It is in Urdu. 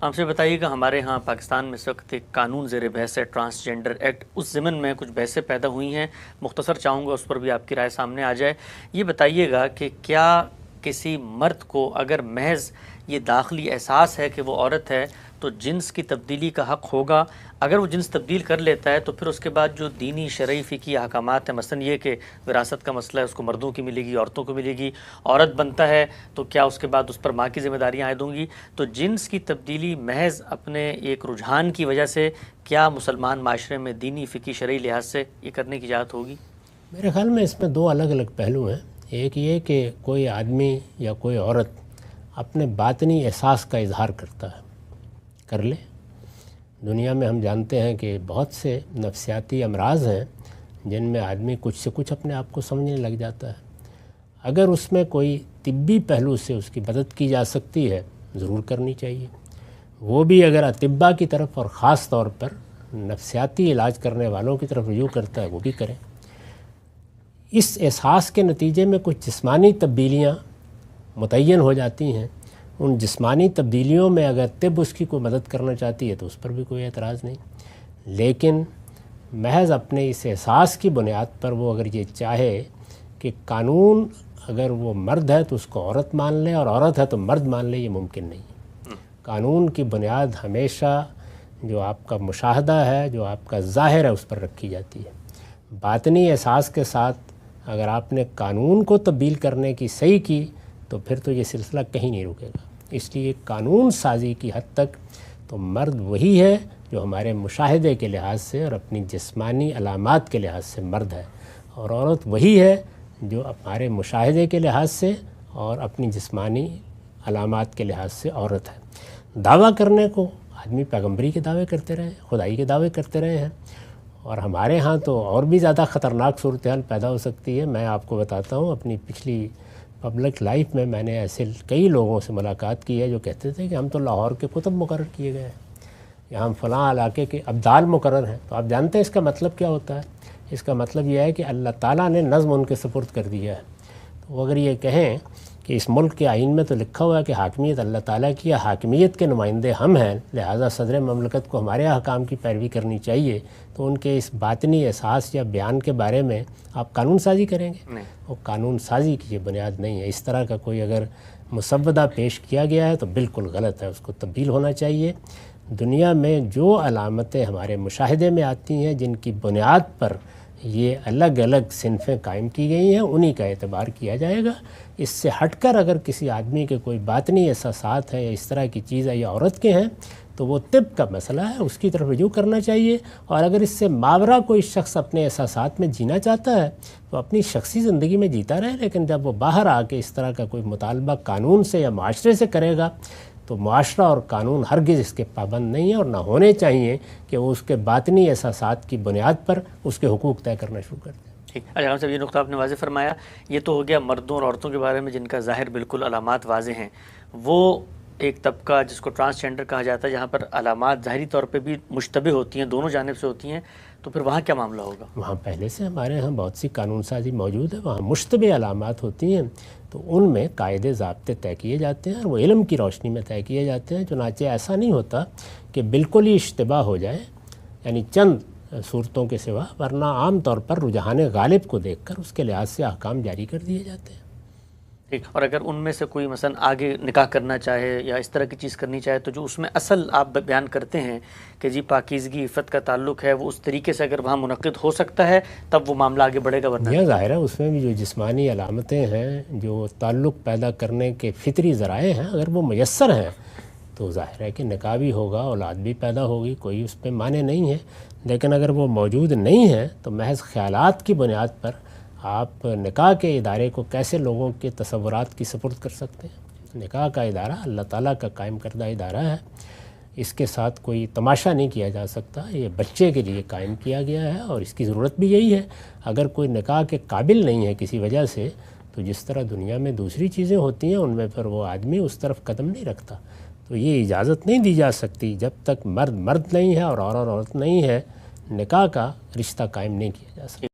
ہم سے بتائیے کہ ہمارے ہاں پاکستان میں اس وقت ایک قانون زیر بحث ہے، ٹرانسجنڈر ایکٹ، اس ضمن میں کچھ بحثیں پیدا ہوئی ہیں، مختصر چاہوں گا اس پر بھی آپ کی رائے سامنے آ جائے۔ یہ بتائیے گا کہ کیا کسی مرد کو اگر محض یہ داخلی احساس ہے کہ وہ عورت ہے تو جنس کی تبدیلی کا حق ہوگا؟ اگر وہ جنس تبدیل کر لیتا ہے تو پھر اس کے بعد جو دینی شرعی فقہی احکامات ہیں، مثلا یہ کہ وراثت کا مسئلہ ہے، اس کو مردوں کی ملے گی، عورتوں کو ملے گی، عورت بنتا ہے تو کیا اس کے بعد اس پر ماں کی ذمہ داریاں عائد ہوں گی؟ تو جنس کی تبدیلی محض اپنے ایک رجحان کی وجہ سے کیا مسلمان معاشرے میں دینی فقہی شرعی لحاظ سے یہ کرنے کی اجازت ہوگی؟ میرے خیال میں اس میں دو الگ الگ پہلو ہیں۔ ایک یہ کہ کوئی آدمی یا کوئی عورت اپنے باطنی احساس کا اظہار کرتا ہے، کر لے۔ دنیا میں ہم جانتے ہیں کہ بہت سے نفسیاتی امراض ہیں جن میں آدمی کچھ سے کچھ اپنے آپ کو سمجھنے لگ جاتا ہے۔ اگر اس میں کوئی طبی پہلو سے اس کی مدد کی جا سکتی ہے ضرور کرنی چاہیے، وہ بھی اگر اطباء کی طرف اور خاص طور پر نفسیاتی علاج کرنے والوں کی طرف رجوع کرتا ہے وہ بھی کریں۔ اس احساس کے نتیجے میں کچھ جسمانی تبدیلیاں متعین ہو جاتی ہیں، ان جسمانی تبدیلیوں میں اگر طب اس کی کوئی مدد کرنا چاہتی ہے تو اس پر بھی کوئی اعتراض نہیں، لیکن محض اپنے اس احساس کی بنیاد پر وہ اگر یہ چاہے کہ قانون اگر وہ مرد ہے تو اس کو عورت مان لے اور عورت ہے تو مرد مان لے، یہ ممکن نہیں۔ قانون کی بنیاد ہمیشہ جو آپ کا مشاہدہ ہے، جو آپ کا ظاہر ہے، اس پر رکھی جاتی ہے۔ باطنی احساس کے ساتھ اگر آپ نے قانون کو تبدیل کرنے کی صحیح کی تو پھر تو یہ سلسلہ کہیں نہیں رکے گا۔ اس لیے قانون سازی کی حد تک تو مرد وہی ہے جو ہمارے مشاہدے کے لحاظ سے اور اپنی جسمانی علامات کے لحاظ سے مرد ہے، اور عورت وہی ہے جو ہمارے مشاہدے کے لحاظ سے اور اپنی جسمانی علامات کے لحاظ سے عورت ہے۔ دعویٰ کرنے کو آدمی پیغمبری کے دعوے کرتے رہے، خدائی کے دعوے کرتے رہے ہیں، اور ہمارے ہاں تو اور بھی زیادہ خطرناک صورتحال پیدا ہو سکتی ہے۔ میں آپ کو بتاتا ہوں، اپنی پچھلی پبلک لائف میں میں نے ایسے کئی لوگوں سے ملاقات کی ہے جو کہتے تھے کہ ہم تو لاہور کے کتب مقرر کیے گئے ہیں، یا ہم فلاں علاقے کے ابدال مقرر ہیں۔ تو آپ جانتے ہیں اس کا مطلب کیا ہوتا ہے؟ اس کا مطلب یہ ہے کہ اللہ تعالیٰ نے نظم ان کے سپرد کر دیا ہے۔ تو وہ اگر یہ کہیں کہ اس ملک کے آئین میں تو لکھا ہوا ہے کہ حاکمیت اللہ تعالیٰ کی ہے، حاکمیت کے نمائندے ہم ہیں، لہٰذا صدر مملکت کو ہمارے احکام کی پیروی کرنی چاہیے، تو ان کے اس باطنی احساس یا بیان کے بارے میں آپ قانون سازی کریں گے؟ وہ قانون سازی کی یہ بنیاد نہیں ہے۔ اس طرح کا کوئی اگر مسودہ پیش کیا گیا ہے تو بالکل غلط ہے، اس کو تبدیل ہونا چاہیے۔ دنیا میں جو علامتیں ہمارے مشاہدے میں آتی ہیں جن کی بنیاد پر یہ الگ الگ صنفیں قائم کی گئی ہیں، انہی کا اعتبار کیا جائے گا۔ اس سے ہٹ کر اگر کسی آدمی کے کوئی باطنی احساسات ہیں یا اس طرح کی چیز ہے یا عورت کے ہیں تو وہ طب کا مسئلہ ہے، اس کی طرف رجوع کرنا چاہیے۔ اور اگر اس سے ماورا کوئی شخص اپنے احساسات میں جینا چاہتا ہے تو اپنی شخصی زندگی میں جیتا رہے، لیکن جب وہ باہر آ کے اس طرح کا کوئی مطالبہ قانون سے یا معاشرے سے کرے گا تو معاشرہ اور قانون ہرگز اس کے پابند نہیں ہے، اور نہ ہونے چاہیے کہ وہ اس کے باطنی احساسات کی بنیاد پر اس کے حقوق طے کرنا شروع کر دیں۔ اچھا ہم صاحب، یہ نقطہ آپ نے واضح فرمایا، یہ تو ہو گیا مردوں اور عورتوں کے بارے میں جن کا ظاہر بالکل علامات واضح ہیں۔ وہ ایک طبقہ جس کو ٹرانسجنڈر کہا جاتا ہے، جہاں پر علامات ظاہری طور پہ بھی مشتبہ ہوتی ہیں، دونوں جانب سے ہوتی ہیں، تو پھر وہاں کیا معاملہ ہوگا؟ وہاں پہلے سے ہمارے ہاں بہت سی قانون سازی موجود ہے، وہاں مشتبہ علامات ہوتی ہیں تو ان میں قاعدے ضابطے طے کیے جاتے ہیں اور وہ علم کی روشنی میں طے کیے جاتے ہیں۔ چنانچہ ایسا نہیں ہوتا کہ بالکل ہی اشتباہ ہو جائے، یعنی چند صورتوں کے سوا، ورنہ عام طور پر رجحان غالب کو دیکھ کر اس کے لحاظ سے احکام جاری کر دیے جاتے ہیں۔ ٹھیک، اور اگر ان میں سے کوئی مثلا آگے نکاح کرنا چاہے یا اس طرح کی چیز کرنی چاہے تو جو اس میں اصل آپ بیان کرتے ہیں کہ جی پاکیزگی عفت کا تعلق ہے، وہ اس طریقے سے اگر وہاں منعقد ہو سکتا ہے تب وہ معاملہ آگے بڑھے گا، ورنہ یہ ظاہر ہے اس میں بھی جو جسمانی علامتیں ہیں، جو تعلق پیدا کرنے کے فطری ذرائع ہیں، اگر وہ میسر ہیں تو ظاہر ہے کہ نکاح بھی ہوگا، اولاد بھی پیدا ہوگی، کوئی اس پہ معنی نہیں ہے۔ لیکن اگر وہ موجود نہیں ہے تو محض خیالات کی بنیاد پر آپ نکاح کے ادارے کو کیسے لوگوں کے تصورات کی سپرد کر سکتے ہیں؟ نکاح کا ادارہ اللہ تعالیٰ کا قائم کردہ ادارہ ہے، اس کے ساتھ کوئی تماشا نہیں کیا جا سکتا، یہ بچے کے لیے قائم کیا گیا ہے اور اس کی ضرورت بھی یہی ہے۔ اگر کوئی نکاح کے قابل نہیں ہے کسی وجہ سے تو جس طرح دنیا میں دوسری چیزیں ہوتی ہیں ان میں پھر وہ آدمی اس طرف قدم نہیں رکھتا، تو یہ اجازت نہیں دی جا سکتی جب تک مرد مرد نہیں ہے اور عورت نہیں ہے، نکاح کا رشتہ قائم نہیں کیا جا سکتا۔